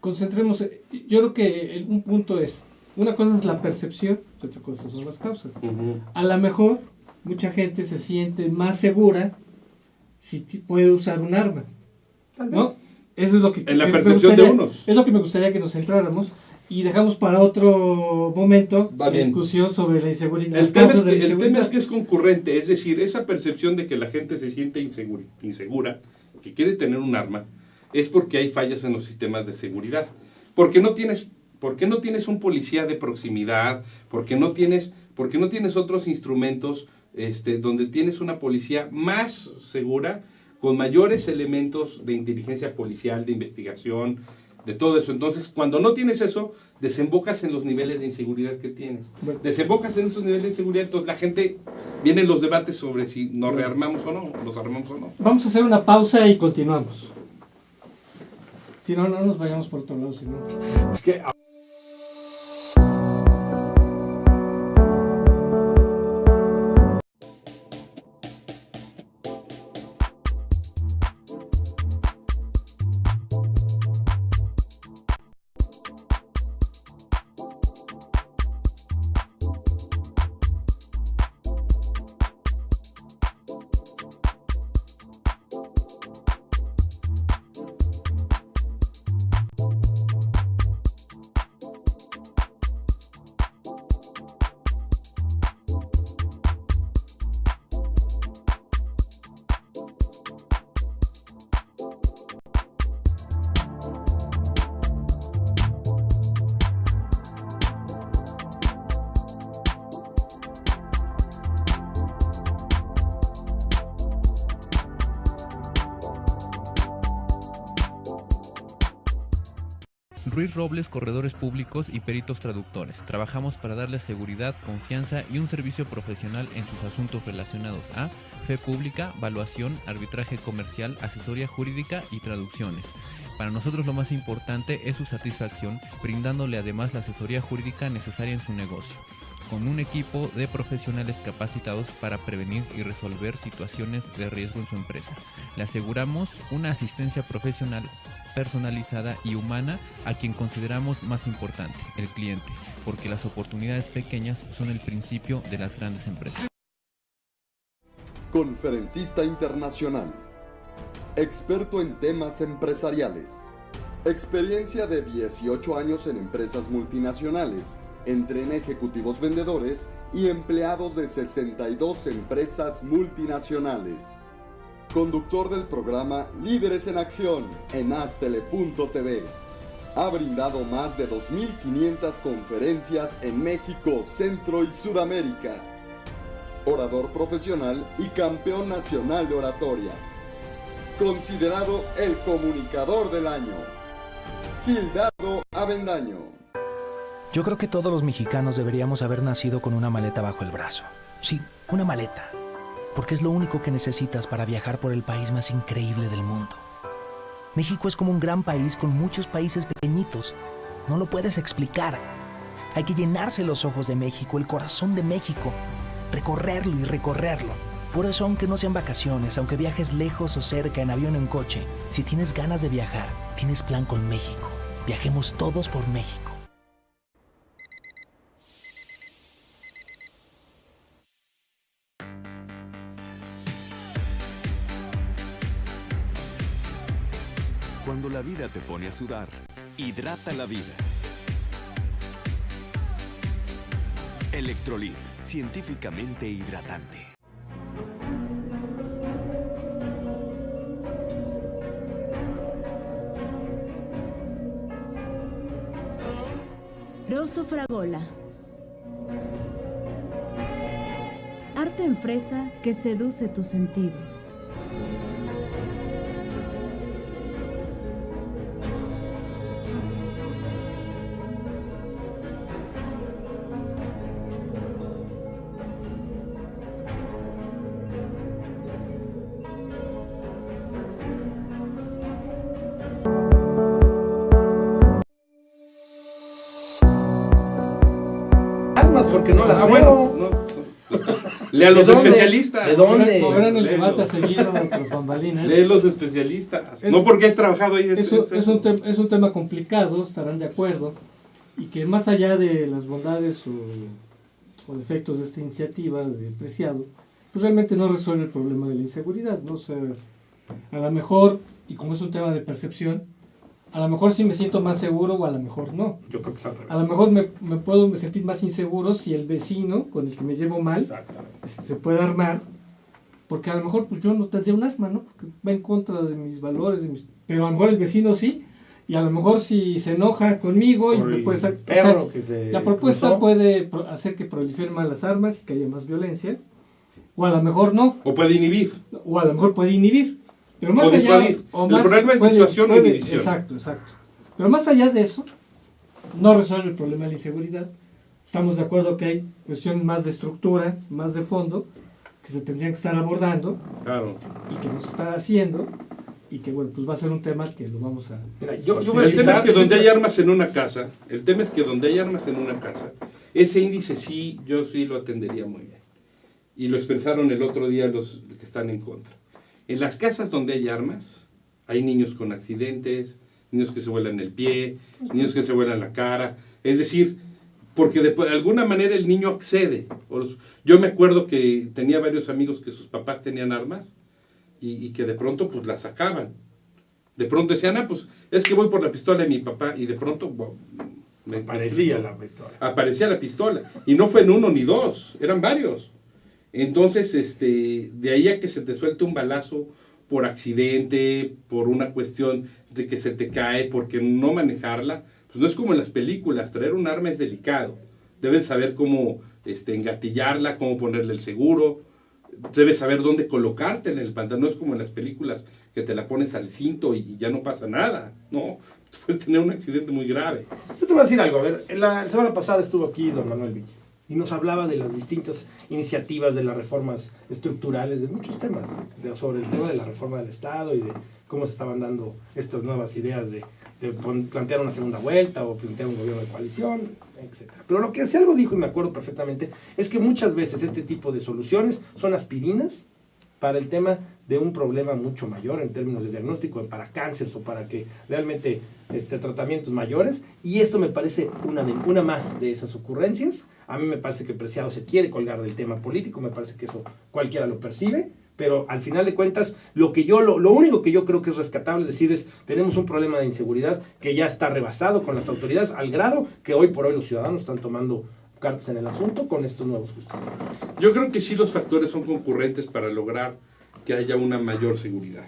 Concentremos. Yo creo que un punto es, una cosa es la percepción y otra cosa son las causas. Ujú. A lo mejor mucha gente se siente más segura si puede usar un arma. ¿No? Eso es lo que En la me percepción de gustaría- unos. Es lo que me gustaría que nos centráramos y dejamos para otro momento Va la bien. discusión sobre la inseguridad. El las tema, causas de la el tema inseguridad. es que es concurrente, es decir, esa percepción de que la gente se siente insegura, que quiere tener un arma, es porque hay fallas en los sistemas de seguridad. Porque no tienes un policía de proximidad, porque no tienes otros instrumentos donde tienes una policía más segura, con mayores elementos de inteligencia policial, de investigación, de todo eso. Entonces, cuando no tienes eso, desembocas en los niveles de inseguridad que tienes. Bueno. Desembocas en esos niveles de inseguridad, entonces la gente, vienen los debates sobre si nos rearmamos o no, nos armamos o no. Vamos a hacer una pausa y continuamos. Si no, no nos vayamos por otro lado. Si no. Es que Ruiz Robles, corredores públicos y peritos traductores. Trabajamos para darles seguridad, confianza y un servicio profesional en sus asuntos relacionados a fe pública, valuación, arbitraje comercial, asesoría jurídica y traducciones. Para nosotros lo más importante es su satisfacción, brindándole además la asesoría jurídica necesaria en su negocio, con un equipo de profesionales capacitados para prevenir y resolver situaciones de riesgo en su empresa. Le aseguramos una asistencia profesional personalizada y humana a quien consideramos más importante, el cliente, porque las oportunidades pequeñas son el principio de las grandes empresas. conferencista internacional, experto en temas empresariales, experiencia de 18 años en empresas multinacionales, entre ejecutivos vendedores y empleados de 62 empresas multinacionales. Conductor del programa Líderes en Acción en Astele.tv. Ha brindado más de 2.500 conferencias en México, Centro y Sudamérica. Orador profesional y campeón nacional de oratoria. Considerado el comunicador del año. Gildardo Avendaño. Yo creo que todos los mexicanos deberíamos haber nacido con una maleta bajo el brazo. Sí, una maleta. Porque es lo único que necesitas para viajar por el país más increíble del mundo. México es como un gran país con muchos países pequeñitos. No lo puedes explicar. Hay que llenarse los ojos de México, el corazón de México. Recorrerlo y recorrerlo. Por eso, aunque no sean vacaciones, aunque viajes lejos o cerca, en avión o en coche, si tienes ganas de viajar, tienes plan con México. Viajemos todos por México. Cuando la vida te pone a sudar, hidrata la vida. Electrolit, científicamente hidratante. Rosso Fragola. Arte en fresa que seduce tus sentidos. Porque no las veo. Bueno, no. Lee a los especialistas. ¿De dónde? Como verán el Léelo. debate seguido tras bambalinas. Lee los especialistas. No porque has trabajado ahí. Es un tema complicado, estarán de acuerdo, y que más allá de las bondades o defectos de esta iniciativa de Preciado, pues realmente no resuelve el problema de la inseguridad, ¿no? O sea, a lo mejor, y como es un tema de percepción, a lo mejor sí me siento más seguro o a lo mejor no. Yo creo que es al revés. A lo mejor me puedo sentir más inseguro si el vecino con el que me llevo mal se puede armar, porque a lo mejor pues yo no tendría un arma, ¿no? Porque va en contra de mis valores, pero a lo mejor el vecino sí, y a lo mejor si se enoja conmigo y me puede sacar, perro que se la propuesta cruzó. puede hacer que proliferen más las armas y que haya más violencia, o a lo mejor no, O puede inhibir. o a lo mejor puede inhibir. Pero más O allá, disuadir. El problema es disuasión o inhibición. Exacto. Pero más allá de eso, no resuelve el problema de la inseguridad. Estamos de acuerdo que hay cuestiones más de estructura, más de fondo, que se tendrían que estar abordando Claro. y que no se están haciendo, y que bueno, pues va a ser un tema que lo vamos a... Mira, yo Sí, voy a el tema es citar- que donde hay armas en una casa, ese índice sí, yo sí lo atendería muy bien. Y lo expresaron el otro día los que están en contra. En las casas donde hay armas, hay niños con accidentes, niños que se vuelan el pie, niños que se vuelan la cara. Es decir, porque de alguna manera el niño accede. Yo me acuerdo que tenía varios amigos que sus papás tenían armas y que de pronto pues las sacaban. De pronto decían, pues es que voy por la pistola de mi papá, y de pronto Parecía la pistola. aparecía la pistola. Y no fue en uno ni dos, eran varios. Entonces, de ahí a que se te suelte un balazo por accidente, por una cuestión de que se te cae, porque no manejarla, pues no es como en las películas. Traer un arma es delicado. Debes saber cómo engatillarla, cómo ponerle el seguro. Debes saber dónde colocarte en el pantalón. No es como en las películas que te la pones al cinto y ya no pasa nada. No, puedes tener un accidente muy grave. Yo te voy a decir algo. A ver, la semana pasada estuvo aquí don Manuel Villa y nos hablaba de las distintas iniciativas de las reformas estructurales, de muchos temas, sobre el tema de la reforma del Estado y de cómo se estaban dando estas nuevas ideas de plantear una segunda vuelta o plantear un gobierno de coalición, etc. Pero lo que si algo dijo, y me acuerdo perfectamente, es que muchas veces este tipo de soluciones son aspirinas para el tema de un problema mucho mayor en términos de diagnóstico, para cánceres o para que realmente tratamientos mayores, y esto me parece una más de esas ocurrencias. A mí me parece que Preciado se quiere colgar del tema político, me parece que eso cualquiera lo percibe, pero al final de cuentas, lo único que yo creo que es rescatable es decir, tenemos un problema de inseguridad que ya está rebasado con las autoridades, al grado que hoy por hoy los ciudadanos están tomando cartas en el asunto con estos nuevos justiciables. Yo creo que sí los factores son concurrentes para lograr que haya una mayor seguridad.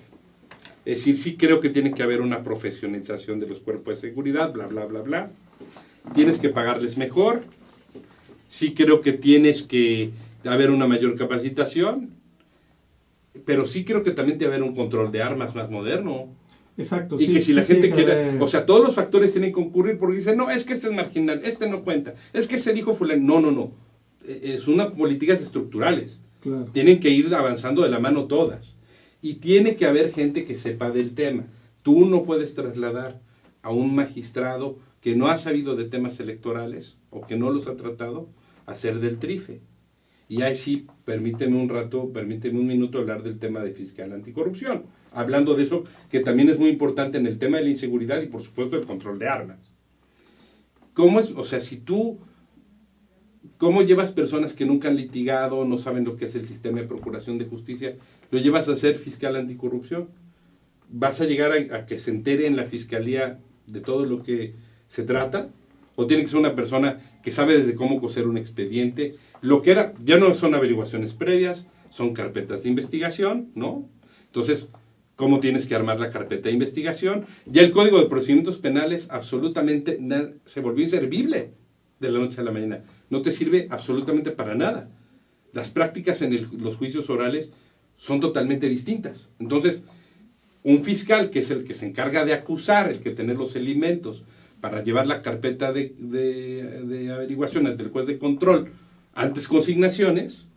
Es decir, sí creo que tiene que haber una profesionalización de los cuerpos de seguridad, bla, bla, bla, bla. Tienes que pagarles mejor. Sí creo que tienes que haber una mayor capacitación. Pero sí creo que también debe haber un control de armas más moderno. Exacto. Y sí, que si la gente quiere, haber... o sea, todos los factores tienen que concurrir porque dicen, no, es que este es marginal, este no cuenta, es que se dijo fulano. No. Es una políticas estructurales. Claro. Tienen que ir avanzando de la mano todas. Y tiene que haber gente que sepa del tema. Tú no puedes trasladar a un magistrado que no ha sabido de temas electorales o que no los ha tratado a ser del trife. Y ahí sí, permíteme un minuto hablar del tema de fiscal anticorrupción. Hablando de eso, que también es muy importante en el tema de la inseguridad y por supuesto el control de armas. ¿Cómo es? O sea, ¿cómo llevas personas que nunca han litigado, no saben lo que es el sistema de procuración de justicia, lo llevas a ser fiscal anticorrupción? ¿Vas a llegar a que se entere en la fiscalía de todo lo que se trata? ¿O tiene que ser una persona que sabe desde cómo coser un expediente? Lo que era, ya no son averiguaciones previas, son carpetas de investigación, ¿no? Entonces, ¿cómo tienes que armar la carpeta de investigación? Ya el Código de Procedimientos Penales absolutamente se volvió inservible de la noche a la mañana. No te sirve absolutamente para nada. Las prácticas en los juicios orales son totalmente distintas. Entonces, un fiscal que es el que se encarga de acusar, el que tiene los elementos para llevar la carpeta de averiguación ante el juez de control, antes consignaciones,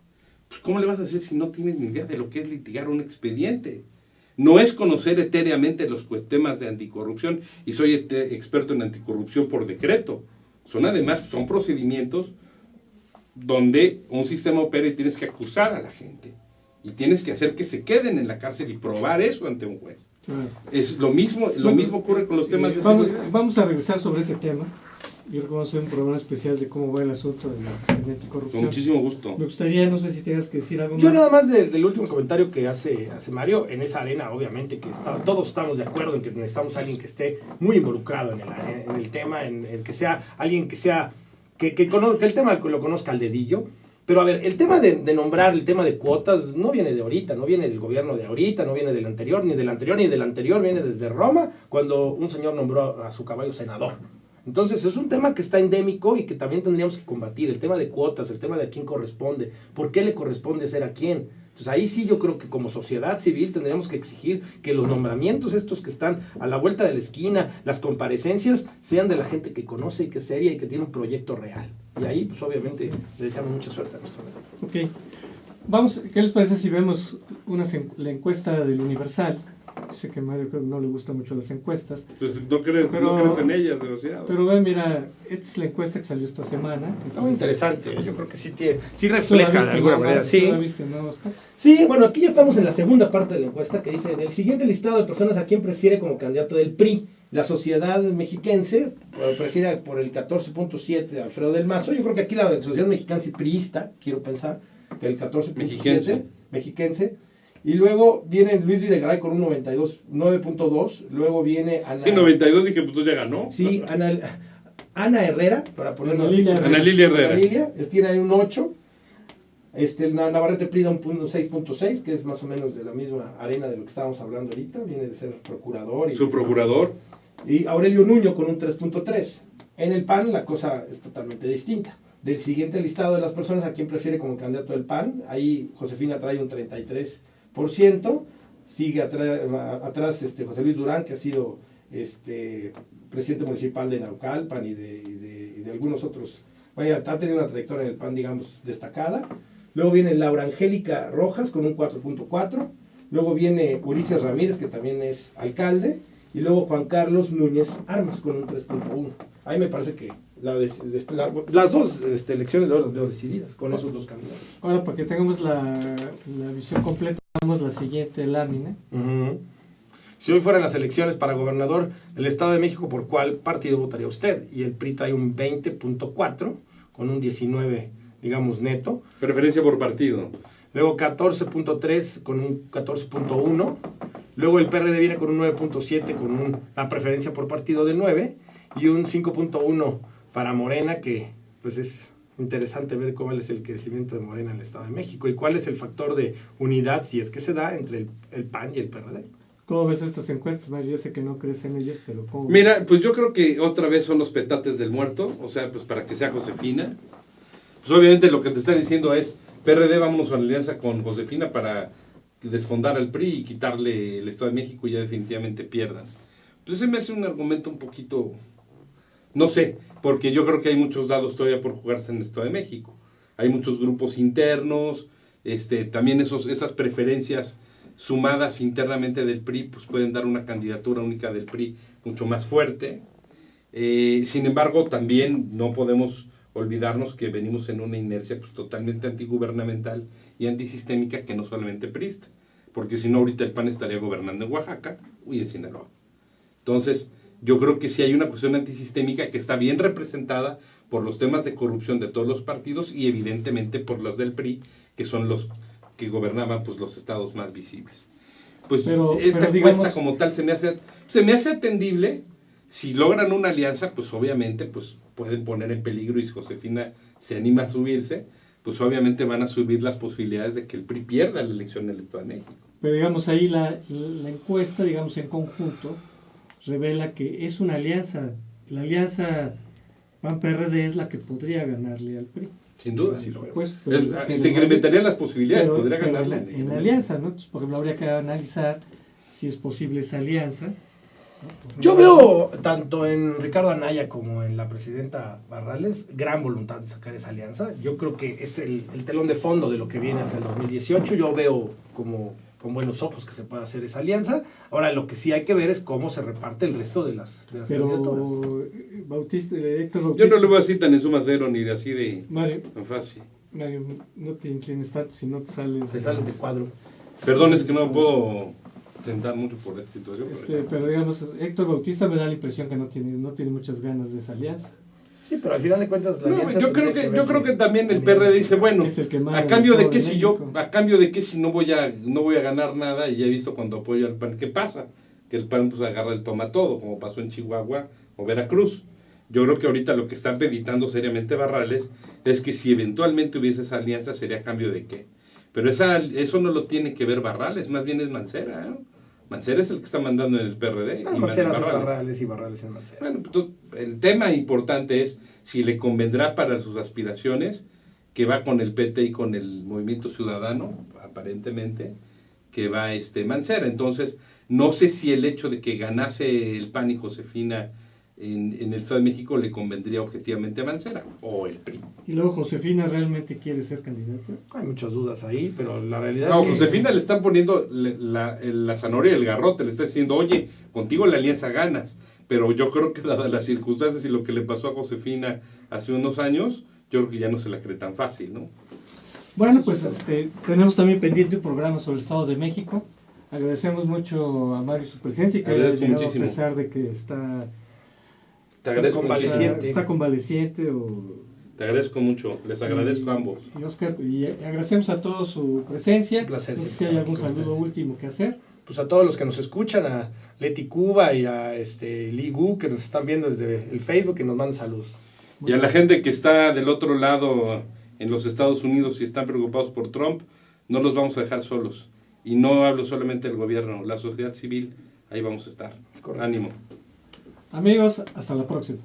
pues ¿cómo le vas a hacer si no tienes ni idea de lo que es litigar un expediente? No es conocer etéreamente los temas de anticorrupción, y soy experto en anticorrupción por decreto. Son procedimientos donde un sistema opera y tienes que acusar a la gente. Y tienes que hacer que se queden en la cárcel y probar eso ante un juez. Claro. Es lo mismo ocurre con los temas de seguridad. Vamos a regresar sobre ese tema. Yo creo que vamos a hacer un programa especial de cómo va el asunto de la fiscalía anticorrupción. Con muchísimo gusto. Me gustaría, no sé si tengas que decir algo más. Yo nada más del último comentario que hace Mario, en esa arena obviamente que todos estamos de acuerdo en que necesitamos a alguien que esté muy involucrado en el tema, en el que sea alguien que sea, que el tema lo conozca al dedillo. Pero a ver, el tema de nombrar, el tema de cuotas, no viene de ahorita, no viene del gobierno de ahorita, no viene del anterior, ni del anterior, ni del anterior, viene desde Roma, cuando un señor nombró a su caballo senador. Entonces es un tema que está endémico y que también tendríamos que combatir, el tema de cuotas, el tema de a quién corresponde, por qué le corresponde ser a quién. Entonces ahí sí yo creo que como sociedad civil tendríamos que exigir que los nombramientos estos que están a la vuelta de la esquina, las comparecencias, sean de la gente que conoce y que es seria y que tiene un proyecto real. Y ahí pues obviamente le deseamos mucha suerte a nuestro amigo. Ok, ¿qué les parece si vemos la encuesta del Universal? Sé que a Mario creo que no le gustan mucho las encuestas. Pues no crees en ellas, demasiado. Pero ven, mira, esta es la encuesta que salió esta semana. Está muy interesante, yo creo que sí refleja de alguna manera. ¿Sí la viste, no, Oscar? Sí, bueno, aquí ya estamos en la segunda parte de la encuesta que dice, del siguiente listado de personas a quién prefiere como candidato del PRI. La sociedad mexiquense prefiere por el 14.7 de Alfredo del Mazo. Yo creo que aquí la sociedad mexiquense priista, quiero pensar, que el 14.7 mexiquense. Y luego viene Luis Videgaray con un 9.2. Luego viene Ana... Sí, 92, dije, pues tú ya ganó. Sí, Ana Herrera, para ponerlo así. Ana Lilia Herrera. Tiene ahí un 8. Navarrete Prida un 6.6, que es más o menos de la misma arena de lo que estábamos hablando ahorita. Viene de ser procurador. Su procurador. Y Aurelio Nuño con un 3.3. En el PAN la cosa es totalmente distinta. Del siguiente listado de las personas a quién prefiere como candidato del PAN, ahí Josefina trae un 33%, sigue atrás José Luis Durán, que ha sido presidente municipal de Naucalpan y de algunos otros, bueno, ha tenido una trayectoria en el PAN, digamos, destacada. Luego viene Laura Angélica Rojas con un 4.4, luego viene Ulises Ramírez, que también es alcalde, y luego Juan Carlos Núñez Armas con un 3.1. Ahí me parece que las dos elecciones las veo decididas con esos dos candidatos. Ahora, para que tengamos la visión completa, damos la siguiente lámina. Uh-huh. Si hoy fueran las elecciones para gobernador del Estado de México, ¿por cuál partido votaría usted? Y el PRI trae un 20.4 con un 19, digamos, neto. Preferencia por partido. Luego 14.3 con un 14.1. Luego el PRD viene con un 9.7 con una preferencia por partido de 9. Y un 5.1 para Morena, que pues es interesante ver cómo es el crecimiento de Morena en el Estado de México. Y cuál es el factor de unidad, si es que se da, entre el PAN y el PRD. ¿Cómo ves estas encuestas, Mario? Yo sé que no crees en ellas, pero ¿cómo ves? Mira, pues yo creo que otra vez son los petates del muerto, o sea, pues para que sea Josefina. Pues obviamente lo que te está diciendo es, PRD, vámonos a la alianza con Josefina para desfondar al PRI y quitarle el Estado de México y ya definitivamente pierdan. Pues ese me hace un argumento un poquito, no sé, porque yo creo que hay muchos dados todavía por jugarse en el Estado de México. Hay muchos grupos internos, también esas preferencias sumadas internamente del PRI, pues pueden dar una candidatura única del PRI mucho más fuerte. Sin embargo, también no podemos olvidarnos que venimos en una inercia pues totalmente antigubernamental y antisistémica, que no solamente priista, porque si no ahorita el PAN estaría gobernando en Oaxaca y en Sinaloa. Entonces, yo creo que sí hay una cuestión antisistémica que está bien representada por los temas de corrupción de todos los partidos y evidentemente por los del PRI, que son los que gobernaban pues los estados más visibles. Pues esta encuesta como tal se me hace atendible. Si logran una alianza, pues obviamente pues pueden poner en peligro, y si Josefina se anima a subirse, pues obviamente van a subir las posibilidades de que el PRI pierda la elección en el Estado de México. Pero digamos ahí la encuesta, digamos en conjunto, revela que es una alianza. La alianza PAN-PRD es la que podría ganarle al PRI. Sin duda, sí, pues, se incrementarían las posibilidades, podría ganarle. En la alianza, ¿no? Entonces, por ejemplo, habría que analizar si es posible esa alianza. Yo veo tanto en Ricardo Anaya como en la presidenta Barrales gran voluntad de sacar esa alianza. Yo creo que es el telón de fondo de lo que viene hacia el 2018. Yo veo como con buenos ojos que se pueda hacer esa alianza. Ahora, lo que sí hay que ver es cómo se reparte el resto de las candidaturas. Héctor Bautista, yo no le voy a decir tan en suma cero ni así de Mario, tan fácil. Mario, no te inclines tanto si no te sales. Te sales de cuadro. Perdón, es que no puedo sentar mucho por esta situación. Pero digamos, Héctor Bautista me da la impresión que no tiene muchas ganas de esa alianza. Sí, pero al final de cuentas la alianza yo creo que también el PRD dice, bueno, a cambio de que si no voy a ganar nada, y ya he visto cuando apoyo al PAN, ¿qué pasa? Que el PAN pues agarra el toma todo, como pasó en Chihuahua o Veracruz. Yo creo que ahorita lo que están meditando seriamente Barrales es que si eventualmente hubiese esa alianza, ¿sería a cambio de qué? Pero eso no lo tiene que ver Barrales, más bien es Mancera, ¿no? Mancera es el que está mandando en el PRD. Y Mancera es Barrales y Barrales es Mancera. Bueno, pues, el tema importante es si le convendrá para sus aspiraciones, que va con el PT y con el Movimiento Ciudadano, aparentemente, que va Mancera. Entonces, no sé si el hecho de que ganase el PAN y Josefina en el Estado de México le convendría objetivamente a Mancera o el PRI. ¿Y luego Josefina realmente quiere ser candidata? Hay muchas dudas ahí, pero la realidad es que... Josefina le están poniendo la zanahoria y el garrote, le está diciendo, oye, contigo la alianza ganas, pero yo creo que dadas las circunstancias y lo que le pasó a Josefina hace unos años, yo creo que ya no se la cree tan fácil, ¿no? Bueno, pues tenemos también pendiente un programa sobre el Estado de México. Agradecemos mucho a Mario su presencia y que haya llegado a pesar de que está convaleciente o... Te agradezco mucho, les agradezco a ambos. Y Oscar, y agradecemos a todos su presencia. Un placer. No sé si hay algún saludo último que hacer. Pues a todos los que nos escuchan, a Leti Cuba y a Lee Gu, que nos están viendo desde el Facebook, que nos mandan saludos. Y a la gente que está del otro lado en los Estados Unidos y están preocupados por Trump, no los vamos a dejar solos. Y no hablo solamente del gobierno, la sociedad civil, ahí vamos a estar. Ánimo. Amigos, hasta la próxima.